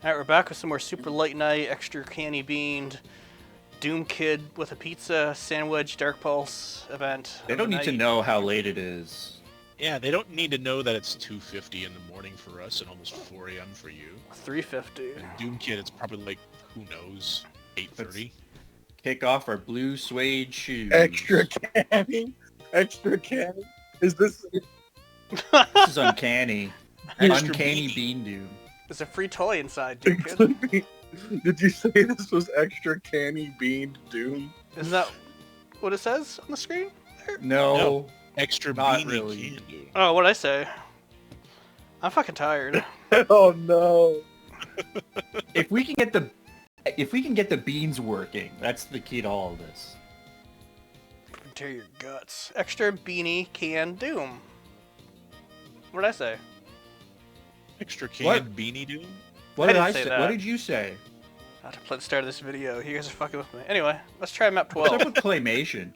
Alright, we're back with some more super late night, extra canny beaned Doom Kid with a pizza sandwich Dark Pulse event. They don't need to know how late it is. Yeah, they don't need to know that it's 2:50 in the morning for us and almost 4 a.m. for you. 3:50. And Doom Kid, it's probably like, who knows, 8:30. Kick off our blue suede shoes. Extra canny? Extra canny? Is this... This is uncanny. Extra Uncanny beanie. Bean Doom. There's a free toy inside, Doom Kid. Did you say this was extra canny bean Doom? Isn't that what it says on the screen? No. Extra Not beanie really. can do. Oh, what'd I say? I'm fucking tired. Oh no. If we can get the beans working, that's the key to all of this. Tear your guts. Extra beanie can Doom. What'd I say? Extra What? canned beanie Doom? What I did didn't I say say? that. What did you say? I have to play the start of this video. You guys are fucking with me. Anyway, let's try map What's 12. up with claymation?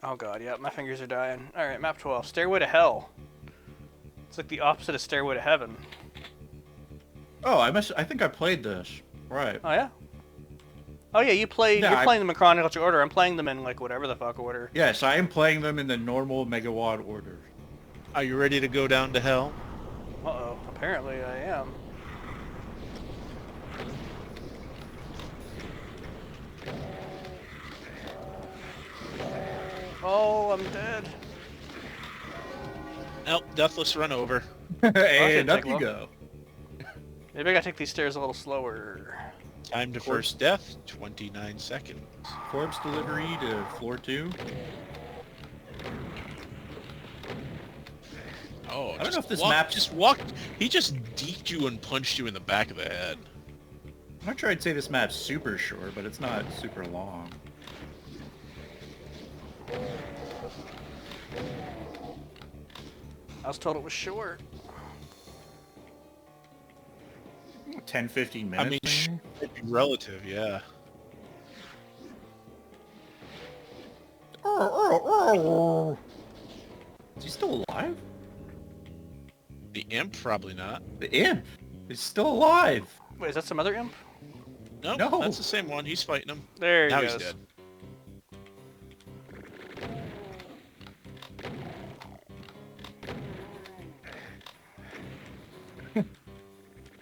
Oh god, yeah, my fingers are dying. Alright, map 12. Stairway to Hell. It's like the opposite of Stairway to Heaven. Oh, I think I played this. Right. Oh yeah? Oh yeah, you're playing I- them in chronological order. I'm playing them in like whatever the fuck order. Yes, I am playing them in the normal megawatt order. Are you ready to go down to hell? Uh-oh, apparently I am. Oh, I'm dead. Nope, deathless run over. And up take you long. go. Maybe I gotta take these stairs a little slower. Time to first death, 29 seconds. Corpse delivery to floor 2. Oh, I don't know if this walk- map- just walked. He just deked you and punched you in the back of the head. I'm not sure I'd say this map's super short, but it's not super long. I was told it was short. 10, 15 minutes. I mean, maybe? it'd be relative, yeah. Is he still alive? The imp, probably not. The imp is still alive. Wait, is that some other imp? Nope, No. that's the same one. He's fighting him. There he Now goes. he's dead.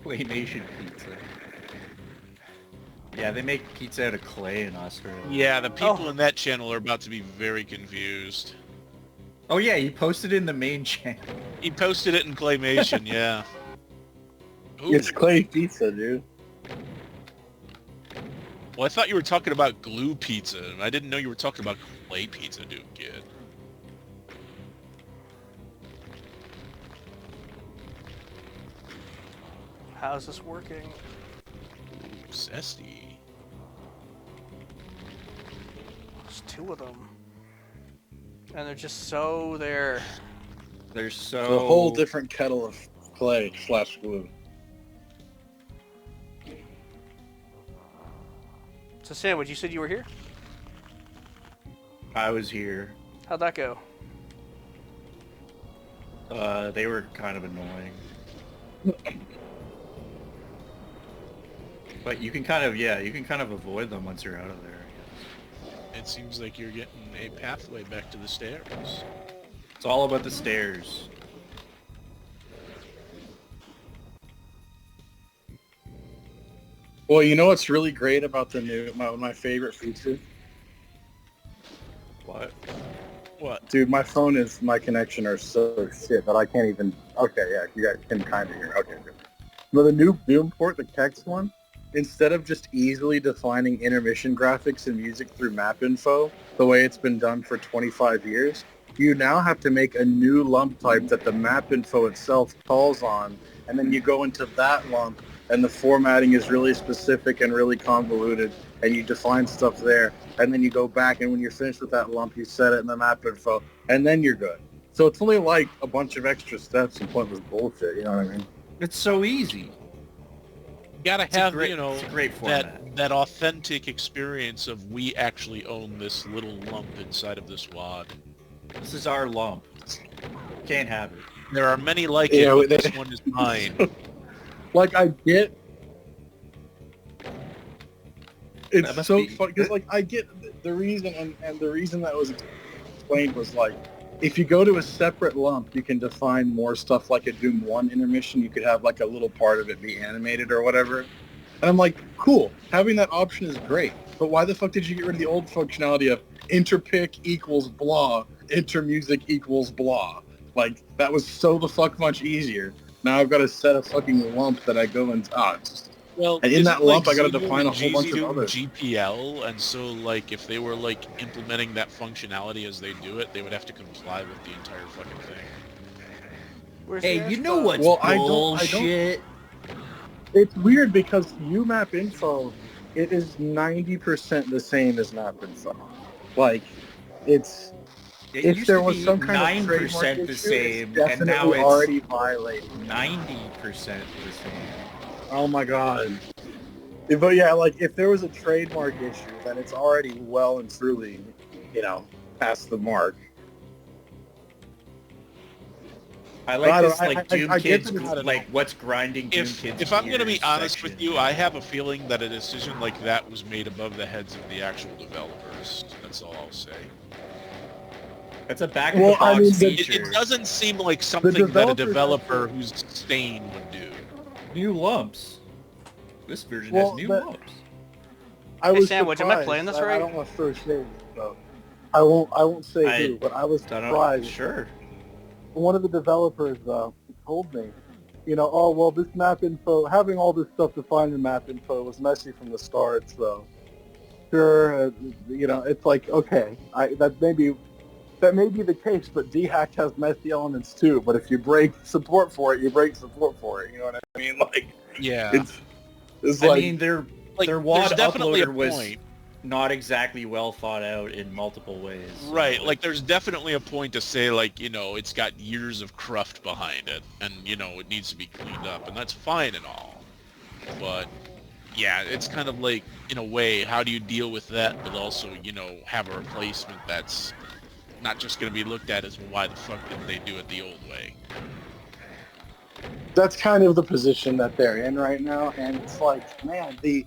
Claymation pizza. Yeah, they make pizza out of clay in Australia. Yeah, the people Oh. in that channel are about to be very confused. Oh yeah, he posted in the main channel. He posted it in Claymation, yeah. Ooh. It's clay pizza, dude. Well, I thought you were talking about glue pizza. I didn't know you were talking about clay pizza, dude, kid. How's this working? Ooh, zesty. There's two of them. And they're just so there. They're so... It's a whole different kettle of clay / glue. So Sandwich, you said you were here? I was here. How'd that go? They were kind of annoying. But you can kind of, you can kind of avoid them once you're out of there, I guess. It seems like you're getting a pathway back to the stairs. It's all about the stairs. Well, you know what's really great about the new, my favorite feature? What? What? Dude, my connection are so shit that I can't even... Okay, yeah, you guys can kind of hear. Okay, good. But the new Doom port, the text one, instead of just easily defining intermission graphics and music through map info, the way it's been done for 25 years, you now have to make a new lump type that the map info itself calls on, and then you go into that lump, and the formatting is really specific and really convoluted, and you define stuff there, and then you go back, and when you're finished with that lump, you set it in the map info, and then you're good. So it's only like a bunch of extra steps and pointless bullshit, you know what I mean? It's so easy. You gotta It's a have, great- you know, it's a great format. that authentic experience of we actually own this little lump inside of this wad. This is our lump. Can't have it. There are many like Yeah, it, but they- this one is mine. Like, I get... That It's must so be- funny, because, like, I get the reason, and the reason that was explained was, like, if you go to a separate lump, you can define more stuff like a Doom 1 intermission. You could have, like, a little part of it be animated or whatever. And I'm like, cool, having that option is great. But why the fuck did you get rid of the old functionality of interpick equals blah, intermusic equals blah? Like, that was so the fuck much easier. Now I've got to set a fucking lump that I go and... Well, And in isn't, that lump, like, I gotta Xenu define a and whole bunch of GZDoom others. GPL, and so, like, if they were, like, implementing that functionality as they do it, they would have to comply with the entire fucking thing. Where's Hey, the you know Ashbox? what's Well, bullshit? It's weird because UMap info, it is 90% the same as map info. Like, it's... It If used there to was be some kind of 9% trademark the issue, same, it's and now definitely it's already violated. 90% the same. Oh my god. But yeah, like, if there was a trademark issue, then it's already well and truly, past the mark. I like I this, don't- like, I Doom get Kids, that it's- like, what's grinding Doom Kids If I'm going to be gears honest section. with you, I have a feeling that a decision like that was made above the heads of the actual developers. That's all I'll say. That's a back Well, of the I box mean, feature. It doesn't seem like something that a developers developer actually- who's staying would do. New lumps. This version Well, has new but- lumps. I Hey, was Sandwich, am I surprised. playing this I right? don't want to throw shade, so I won't say I who, but I was Don't know. surprised. Sure. One of the developers told me, oh, well, this map info, having all this stuff defined in map info was messy from the start, so sure, it's like, okay, that may be the case, but DHack has messy elements too, but if you break support for it, you break support for it, you know what I mean? Like, Yeah. it's I like, mean, their There's WAD definitely a uploader was point. not exactly well thought out in multiple ways. so, Right, like there's definitely a point to say, like, it's got years of cruft behind it, and, it needs to be cleaned up, and that's fine and all. But, yeah, it's kind of like, in a way, how do you deal with that, but also, have a replacement that's not just going to be looked at as, well, why the fuck didn't they do it the old way? that's kind of the position that they're in right now, and it's like, man, the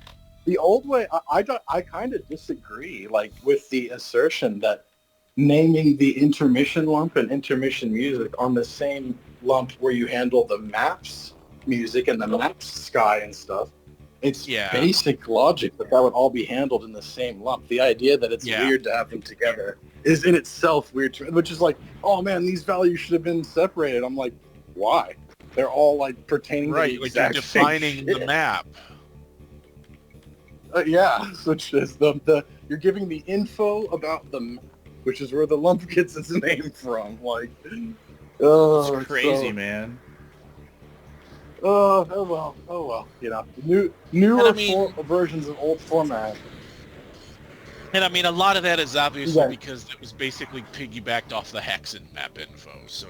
old way, I kind of disagree, like, with the assertion that naming the intermission lump and intermission music on the same lump where you handle the maps music and the maps sky and stuff, it's basic logic that would all be handled in the same lump. The idea that it's weird to have them together is in itself weird, which is like, oh man, these values should have been separated. I'm like, why? They're all like pertaining to the Right, like you're exact defining same the shit. map. Yeah, which is you're giving the info about the map, which is where the lump gets its name from. Like, oh, It's crazy, so- man. Oh well. Newer And I mean- versions of old format. And I mean, a lot of that is obviously Yeah. because it was basically piggybacked off the Hexen map info. So,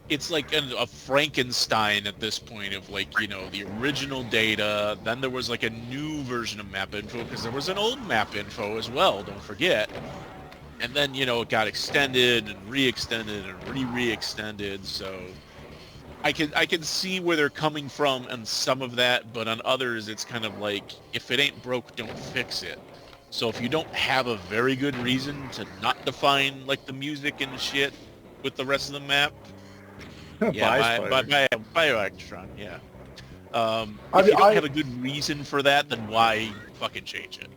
it's like a Frankenstein at this point of, like, the original data. Then there was like a new version of map info because there was an old map info as well, don't forget. And then, it got extended and re-extended and re-extended. So I can see where they're coming from on some of that, but on others it's kind of like, if it ain't broke, don't fix it. So if you don't have a very good reason to not define, like, the music and shit with the rest of the map, Bioactron, yeah. If you don't have a good reason for that, then why fucking change it?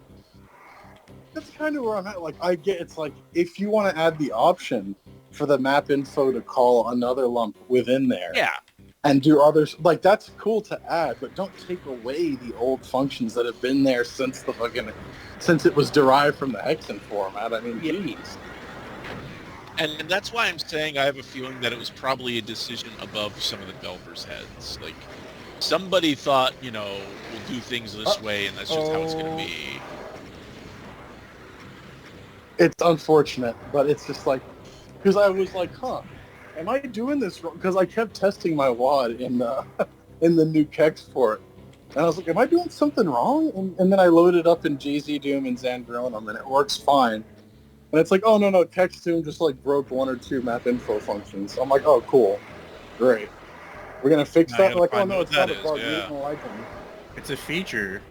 That's kind of where I'm at. Like, I get, it's like, if you want to add the option for the map info to call another lump within there, Yeah. and do others, like, that's cool to add, but don't take away the old functions that have been there since it was derived from the Hexen format. I mean, geez. And that's why I'm saying I have a feeling that it was probably a decision above some of the developers' heads. Like, somebody thought, we'll do things this way, and that's just how it's going to be. It's unfortunate, but it's just like, because I was like, am I doing this wrong? Because I kept testing my WAD in the new Kex port, and I was like, am I doing something wrong? And then I loaded it up in GZDoom and Zandronum, and it works fine. And it's like, oh, no, Kex Doom just, like, broke one or two map info functions. I'm like, oh, cool. Great. We're gonna fix Now that. you They're gotta like, oh find no, out it's what not a that bug. is, We yeah. didn't like them. It's a feature.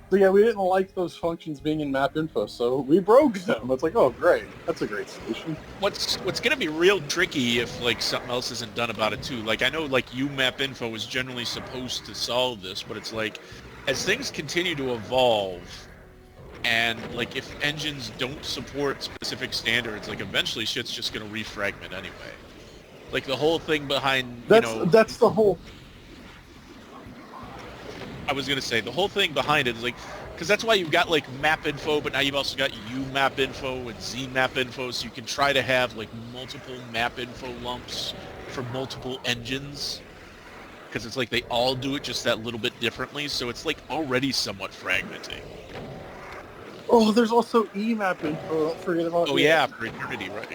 So yeah, we didn't like those functions being in map info, so we broke them. It's like, oh great, that's a great solution. What's gonna be real tricky if like something else isn't done about it too. Like I know like UMap info is generally supposed to solve this, but it's like as things continue to evolve and like if engines don't support specific standards, like eventually shit's just gonna refragment anyway. Like the whole thing behind That's the whole. I was gonna say the whole thing behind it is like, because that's why you've got like map info, but now you've also got UMap info and ZMap info, so you can try to have like multiple map info lumps for multiple engines, because it's like they all do it just that little bit differently, so it's like already somewhat fragmenting. Oh, there's also EMAP info. Don't forget about. Oh yeah, for eternity, right?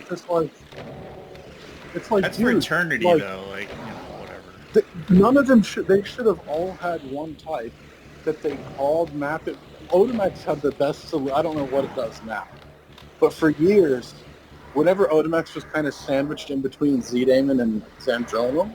It's like That's for dude, eternity, like, though. Like, you know, whatever. None of them should. They should have all had one type that they called map. Otimex had the best. I don't know what it does now, but for years, whenever Otimex was kind of sandwiched in between Z-Daemon and Zandronum,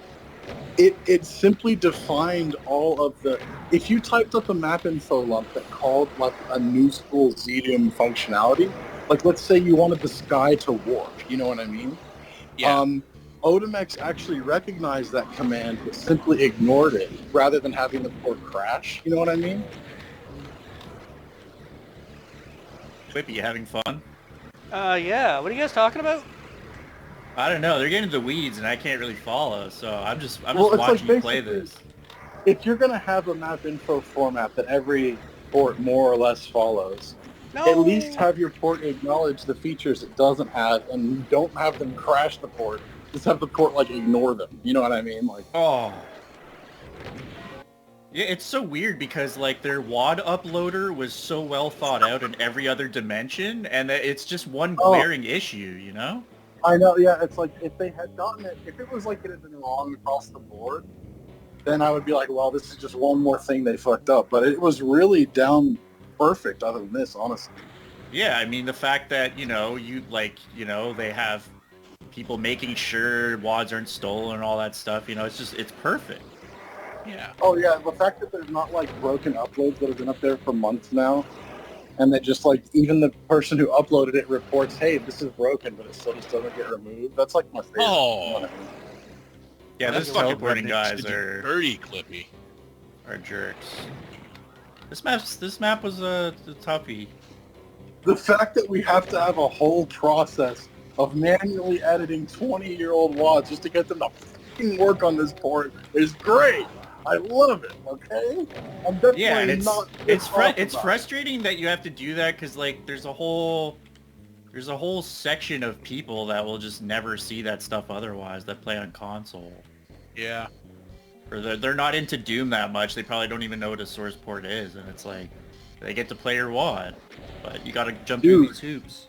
it simply defined all of the. If you typed up a map info lump that called like a new school Z-Doom functionality, like let's say you wanted the sky to warp, you know what I mean? Yeah. Otimex actually recognized that command but simply ignored it rather than having the port crash. You know what I mean? Clippy, you having fun? Yeah. What are you guys talking about? I don't know. They're getting into the weeds, and I can't really follow. So I'm just Well, it's like watching you play basically- this. If you're going to have a map info format that every port more or less follows, No. at least have your port acknowledge the features it doesn't have, and don't have them crash the port. Just have the port like ignore them. You know what I mean? Like, Oh. Yeah, it's so weird because like their WAD uploader was so well thought out in every other dimension, and that it's just one glaring issue, you know? I know, yeah. It's like if they had gotten it, if it was like it had been wrong across the board, then I would be like, well, this is just one more thing they fucked up. But it was really down perfect other than this, honestly. Yeah, I mean the fact that they have people making sure WADs aren't stolen and all that stuff. You know, it's perfect. Yeah. Oh yeah, the fact that there's not like broken uploads that have been up there for months now, and that just like even the person who uploaded it reports, hey, this is broken, but it still just doesn't get removed. That's like my favorite. Oh. You know what I mean? Yeah, That's those fucking teleporting guys did you are dirty, Clippy. jerks. This map was a toughie. The fact that we have to have a whole process of manually editing 20-year-old WADs just to get them to fucking work on this port is great. I love it. Okay, I'm definitely Yeah, and not. it's about it. frustrating that you have to do that because like there's a whole section of people that will just never see that stuff otherwise that play on console. Yeah. Or they're not into Doom that much. They probably don't even know what a source port is, and it's like they get to play your WAD, but you gotta jump through these hoops.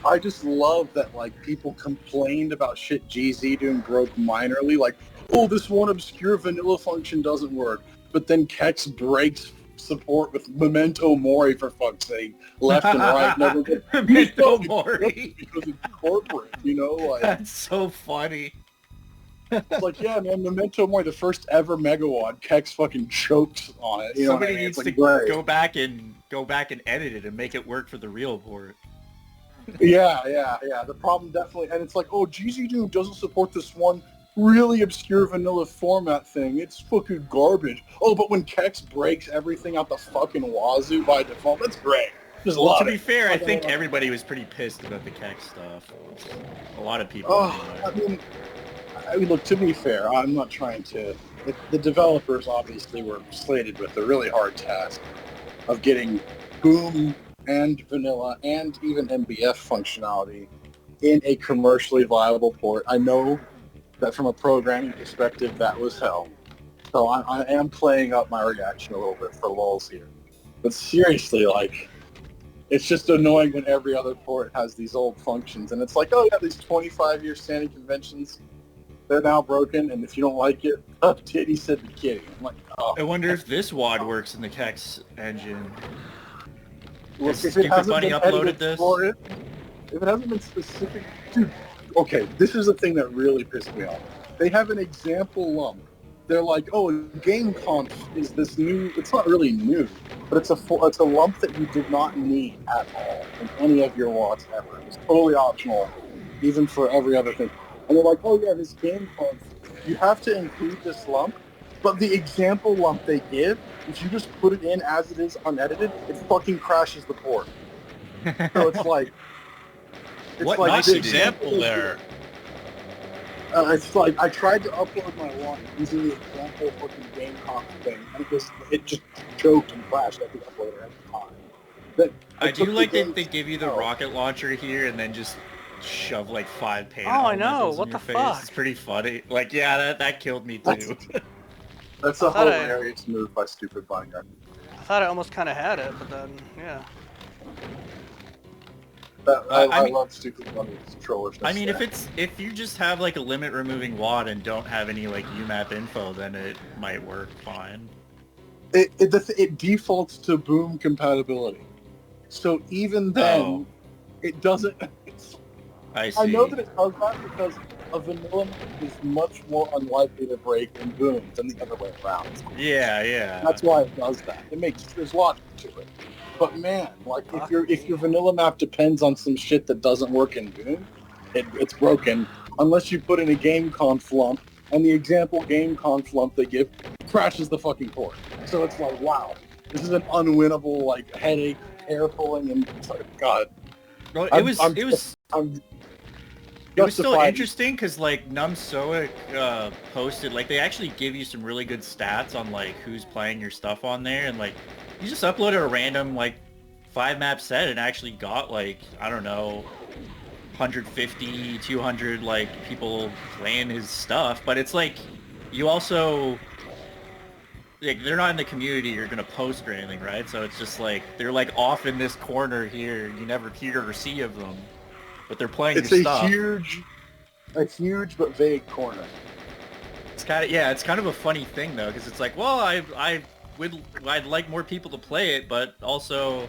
I just love that like people complained about shit GZ Doom broke minorly, like, oh, this one obscure vanilla function doesn't work, but then Kex breaks support with Memento Mori for fuck's sake, left and right. Never get Memento Mori. because it's corporate, you know, like. That's so funny. It's like, yeah, man, Memento Mori, the first ever Megawad, Kex fucking chokes on it. You know Somebody what I mean? needs It's like, to great. go back and edit it and make it work for the real port. Yeah. The problem definitely, and it's like, oh, GZ Doom doesn't support this one really obscure vanilla format thing. It's fucking garbage. Oh, but when Kex breaks everything out the fucking wazoo by default, that's great. Just Well, love to be it. fair, I think everybody was pretty pissed about the Kex stuff. A lot of people. Oh, I mean, look, to be fair, I'm not trying to... The developers obviously were slated with the really hard task of getting Boom and Vanilla and even MBF functionality in a commercially viable port. I know that from a programming perspective, that was hell. So I am playing up my reaction a little bit for lulz here. But seriously, like, it's just annoying when every other port has these old functions. And it's like, oh yeah, these 25-year standing conventions, they're now broken, and if you don't like it, Titty said the kitty. I'm like, oh. I wonder if this WAD works in the Kex engine. Look, Has if it hasn't Funny been uploaded edited this? for it, if it hasn't been specific, dude. Okay, this is the thing that really pissed me off. They have an example lump. They're like, oh, game conf is this new. It's not really new, but it's a lump that you did not need at all in any of your WADs ever. It's totally optional, even for every other thing. And they're like, oh yeah, this game conf, you have to include this lump, but the example lump they give, if you just put it in as it is unedited, it fucking crashes the port. So it's like, What like Nice the example there. It's like I tried to upload my one using the example fucking game conf thing, and it just choked and crashed every uploader every time. But I do took the like that game- they give you the rocket launcher here and then just shove like 5 paint Oh, I know. elementals What in your the face. fuck? It's pretty funny. Like, yeah, that killed me too. That's I a thought hilarious move by Stupid Binder. I thought I almost kind of had it, but then, yeah. I mean- love Stupid Binder's trollishness. I mean, there. if you just have like a limit removing WAD and don't have any like UMAP info, then it might work fine. It defaults to boom compatibility, so even then, Oh. it doesn't. I see. I know that it does that because a vanilla is much more unlikely to break in boom than the other way around. Yeah. That's why it does that. There's logic to it. But man, like if your vanilla map depends on some shit that doesn't work in Boom, it's broken unless you put in a game conf lump, and the example game conf lump they give crashes the fucking port. So it's like, wow, this is an unwinnable like headache, hair pulling, and it's like, God. Well, I'm it was still justified. interesting because like Numsoic posted, like they actually give you some really good stats on like who's playing your stuff on there, and like you just uploaded a random like 5 map set and actually got like, I don't know, 150, 200 like people playing his stuff, but it's like you also like they're not in the community you're gonna post or anything, right? So it's just like they're like off in this corner here, you never hear or see of them, but they're playing It's your a stuff. huge but vague corner. It's kind of a funny thing though, because it's like, well, I'd like more people to play it, but also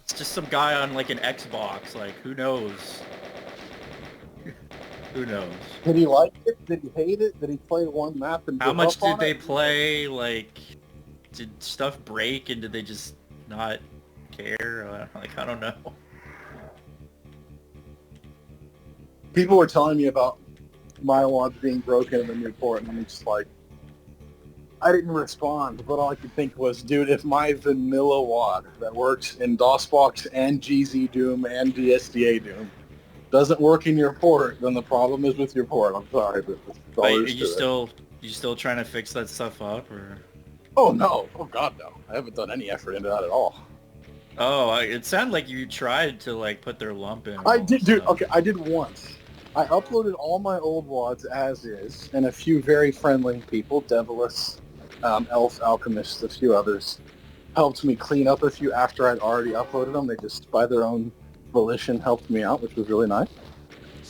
it's just some guy on like an Xbox. Like, who knows? Who knows? Did he like it? Did he hate it? Did he play one map and How give much up on did they it? play? Like, did stuff break and did they just not care? Like, I don't know. People were telling me about my WADs being broken in the new port, and I'm just like, I didn't respond, but all I could think was, dude, if my vanilla WAD that works in DOSBox and GZ Doom and DSDA Doom doesn't work in your port, then the problem is with your port. I'm sorry, but that's all Wait, there are is you to it. still trying to fix that stuff up, or? Oh no! Oh god, no! I haven't done any effort into that at all. Oh, it sounded like you tried to like put their lump in. I and did, dude. stuff. Okay, I did once. I uploaded all my old WADs as is, and a few very friendly people, Devilis, Elf, Alchemist, a few others, helped me clean up a few after I'd already uploaded them. They just, by their own volition, helped me out, which was really nice.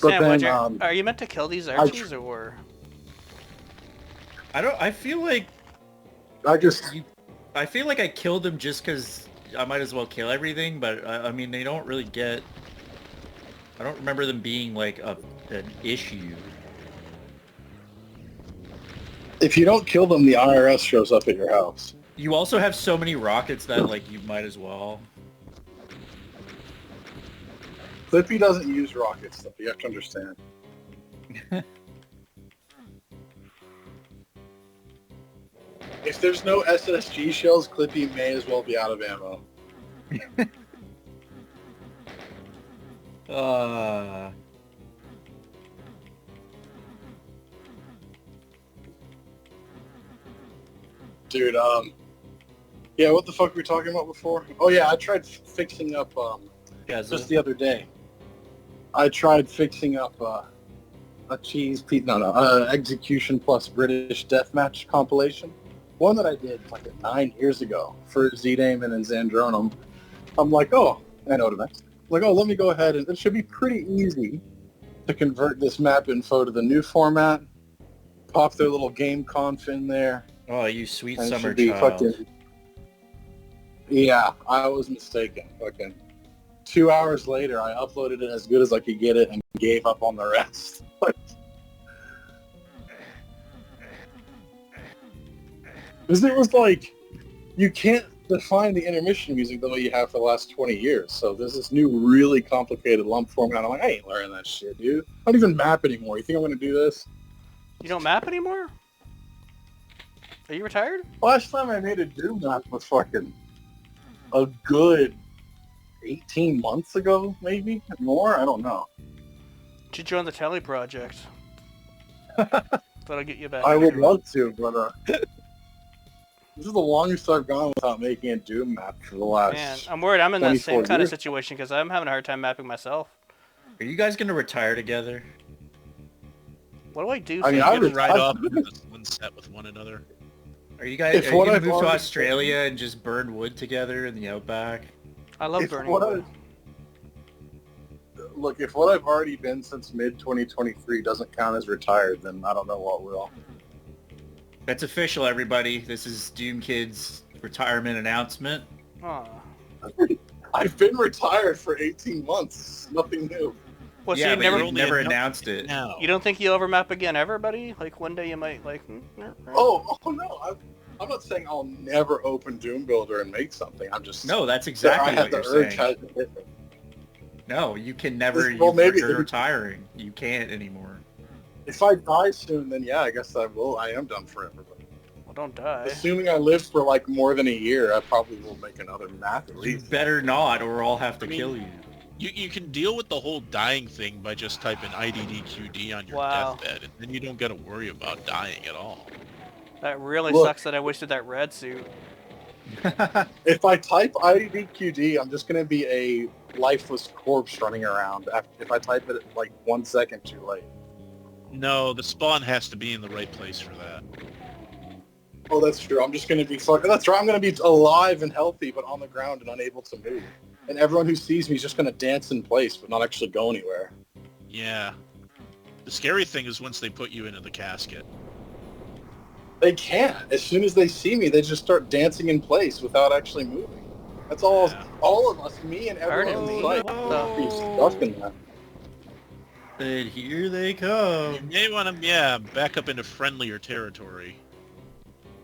But Sandwich, then, are you meant to kill these Archies or? I feel like I feel like I killed them just because I might as well kill everything, but I mean, they don't really get... I don't remember them being like an issue. if you don't kill them, the IRS shows up at your house. You also have so many rockets that like you might as well. Clippy doesn't use rockets, though. You have to understand. If there's no SSG shells, Clippy may as well be out of ammo. Dude, yeah, what the fuck were we talking about before? Oh yeah, I tried fixing up, Yeah, just the other day. I tried fixing up, Execution plus British Deathmatch compilation. One that I did like 9 years ago for Z-Damon and Zandronum. I'm like, oh, I know what it is. Like, oh, let me go ahead and it should be pretty easy to convert this map info to the new format. Pop their little game conf in there. Oh, you sweet and it summer should be child. fucking... Yeah, I was mistaken. Fucking 2 hours later, I uploaded it as good as I could get it and gave up on the rest. Because it was like, you can't define the intermission music the way you have for the last 20 years. So there's this new really complicated lump format. I'm like, I ain't learning that shit, dude. I don't even map anymore. You think I'm going to do this? You don't map anymore? Are you retired? Last time I made a Doom map was fucking a good 18 months ago, maybe? More? I don't know. You should join the Tally Project. That'll get you back. I would love to, but this is the longest I've gone without making a Doom map for the last... Man, I'm worried I'm in that same 24 kind of years. situation because I'm having a hard time mapping myself. Are you guys gonna retire together? What do I do? I mean, so I I would- Ride off into the sunset with one another. Are you guys If are you what gonna I've move to already- Australia and just burn wood together in the outback? I love If burning what wood. Look, if what I've already been since mid-2023 doesn't count as retired, then I don't know what will. That's official, everybody. This is Doom Kid's retirement announcement. Aw. I've been retired for 18 months. Nothing new. Well, so yeah, you but never, you only never announced announced it. Now. you don't think you'll ever map again ever, buddy? Like one day you might like. Oh no! I'm not saying I'll never open Doom Builder and make something. I'm just No, that's exactly I had what the you're urge. saying. Has been different. No, you can never. Well, maybe- You're retiring. You can't anymore. If I die soon, then yeah, I guess I will. I am done forever. But Well, don't die. assuming I live for like more than a year, I probably will make another map at You least. better not, or I'll have to I mean- kill you. You can deal with the whole dying thing by just typing IDDQD on your Wow. deathbed, and then you don't got to worry about dying at all. That really Look. sucks that I wasted that red suit. If I type IDQD, I'm just going to be a lifeless corpse running around if I type it like 1 second too late. No, the spawn has to be in the right place for that. Oh, that's true. I'm just going to be fucking... That's right. I'm going to be alive and healthy, but on the ground and unable to move. And everyone who sees me is just going to dance in place, but not actually go anywhere. Yeah. The scary thing is once they put you into the casket. They can't. As soon as they see me, they just start dancing in place without actually moving. That's all. Yeah. All of us, me and everyone Pardon in me. sight, No. be stuck in that. And here they You come. may want to, yeah, back up into friendlier territory.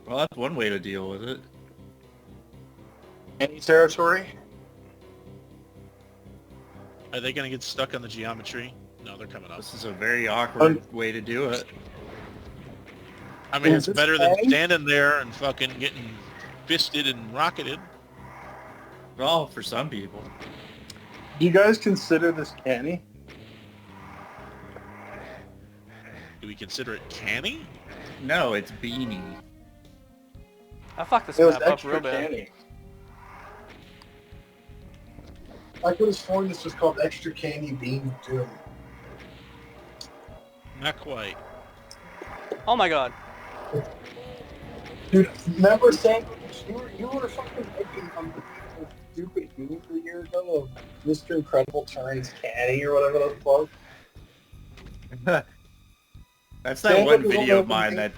Well, that's one way to deal with it. Any territory? Are they going to get stuck on the geometry? No, they're coming up. This is a very awkward way to do it. I mean, Is it's this better than fine? standing there and fucking getting fisted and rocketed. Well, for some people. Do you guys consider this canny? Do we consider it canny? No, it's Beanie. I fucked this It was map up extra real bad. canny. I could have sworn this was called Extra Candy Bean Doom. Not quite. Oh my god. Dude, remember saying you were fucking making a stupid meme a year ago of Mr. Incredible turns canny or whatever the fuck? That's that Stand one up and video roll of mine over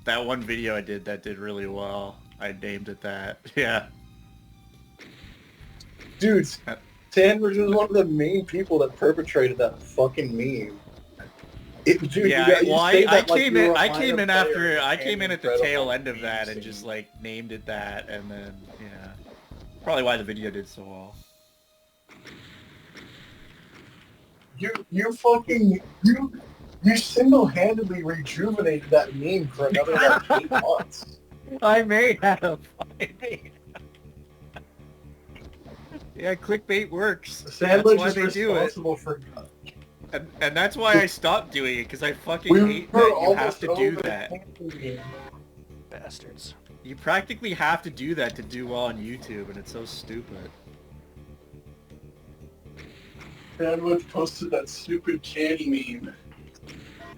that one video I did that did really well. I named it that. Yeah. Dude, Sanders was one of the main people that perpetrated that fucking meme. Dude, Yeah, you well, say I that like came you in. were a I came minor in player after. I in came in at the Incredible tail end of Bean that and scene. just like named it that, and then yeah, probably why the video did so well. You fucking you single-handedly rejuvenated that meme for another like 8 months. I may have. Yeah, clickbait works. Sandwich That's is why they do it, responsible for. and that's why I stopped doing it because I fucking We hate were that you almost have to over do the that. candy. Bastards. You practically have to do that to do well on YouTube, and it's so stupid. Sandwich posted that stupid candy meme.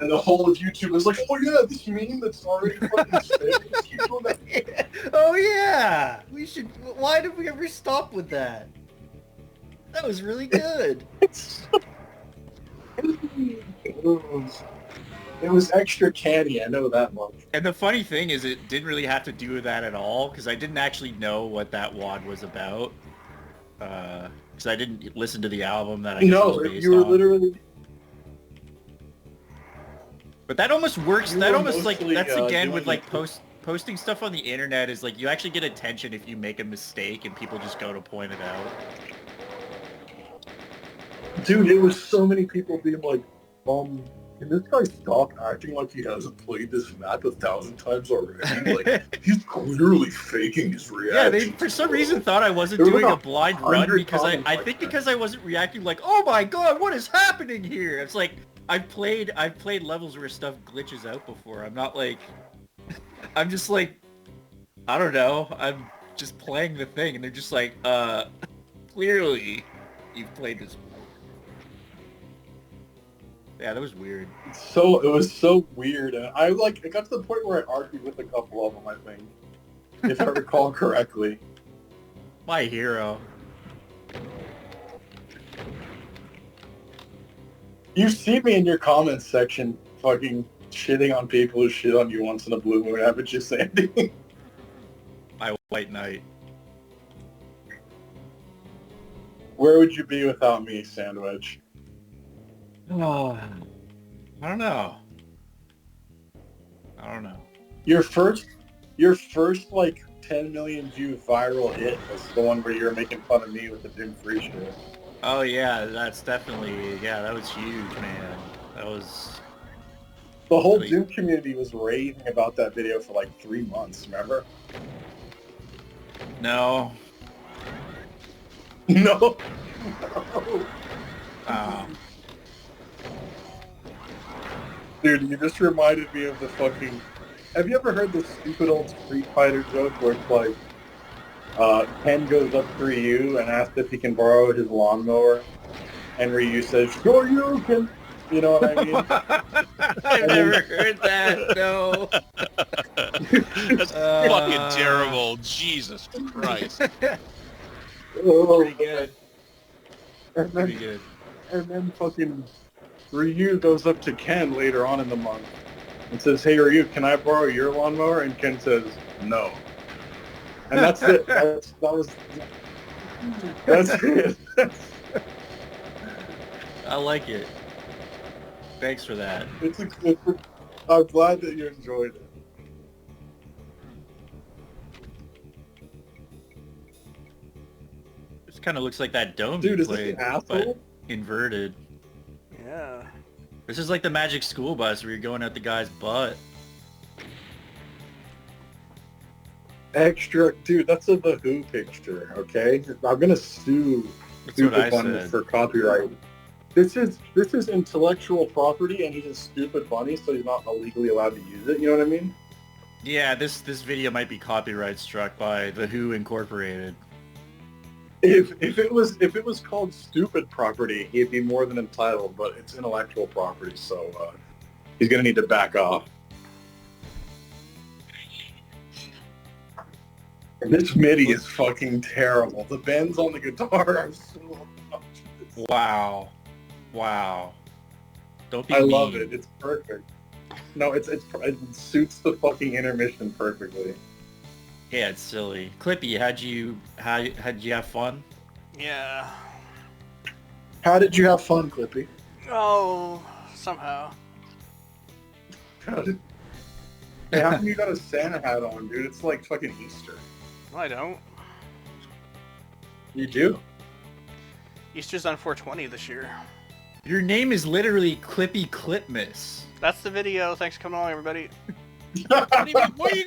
And the whole of YouTube was like, oh yeah, this meme that's already fucking fixed. Keep doing that. Oh yeah, we should. Why did we ever stop with that? That was really good. It was extra candy, I know that much. And the funny thing is, it didn't really have to do with that at all, because I didn't actually know what that WOD was about. Because I didn't listen to the album that I guess it No, was based you were on. literally... But that almost works. You That were almost like mostly, that's again doing with like it- post. posting stuff on the internet is like you actually get attention if you make a mistake and people just go to point it out. Dude, it was so many people being like, can this guy stop acting like he hasn't played this map 1,000 times already? Like, he's clearly faking his reaction. Yeah, they for some reason thought I wasn't doing a blind run because I think because I wasn't reacting like, oh my god, what is happening here? It's like I've played levels where stuff glitches out before. I'm not like, I'm just like, I don't know. I'm just playing the thing, and they're just like, clearly, you've played this. Yeah, that was weird. So it was so weird, and it got to the point where I argued with a couple of them. I think, if I recall correctly. My hero. You see me in your comments section, fucking shitting on people who shit on you once in a blue moon, haven't you, Sandy? My white knight. Where would you be without me, Sandwich? Oh, I don't know. Your first like 10 million view viral hit was the one where you were making fun of me with the Doom Free shit. Oh yeah, that's definitely, yeah, that was huge, man. That was... The whole Doom community was raving about that video for like 3 months, remember? No. No. Oh. Dude, you just reminded me of the fucking... Have you ever heard the stupid old Street Fighter joke where it's like, Ken goes up to Ryu and asks if he can borrow his lawnmower, and Ryu says, sure you can. You know what I mean? I've never heard that, no. That's fucking terrible. Jesus Christ. Pretty good. And then, Pretty good. and then fucking Ryu goes up to Ken later on in the month and says, hey Ryu, can I borrow your lawnmower? And Ken says, no. And that's it. That's it. I like it. Thanks for that. I'm glad that you enjoyed it. This kind of looks like that dome Dude, you is this played, an asshole? but inverted. Yeah. This is like the Magic School Bus where you're going at the guy's butt. Extra, dude, that's a The Who picture, okay? I'm gonna sue That's what Stupid I Bunny said. for copyright. This is intellectual property, and he's a stupid bunny, so he's not legally allowed to use it. You know what I mean? Yeah, this video might be copyright struck by The Who Incorporated. If it was called stupid property, he'd be more than entitled. But it's intellectual property, so he's gonna need to back off. This MIDI is fucking terrible. The bends on the guitar are so obnoxious. Wow. Wow. Don't be I mean. love it. It's perfect. No, it suits the fucking intermission perfectly. Yeah, it's silly. Clippy, how'd you have fun? Yeah. How did you have fun, Clippy? Oh, somehow. Hey, how come you got a Santa hat on, dude? It's like fucking Easter. No, I don't. You do? Easter's on 420 this year. Your name is literally Clippy Clipmas. That's the video. Thanks for coming along, everybody. What do you mean? Why are you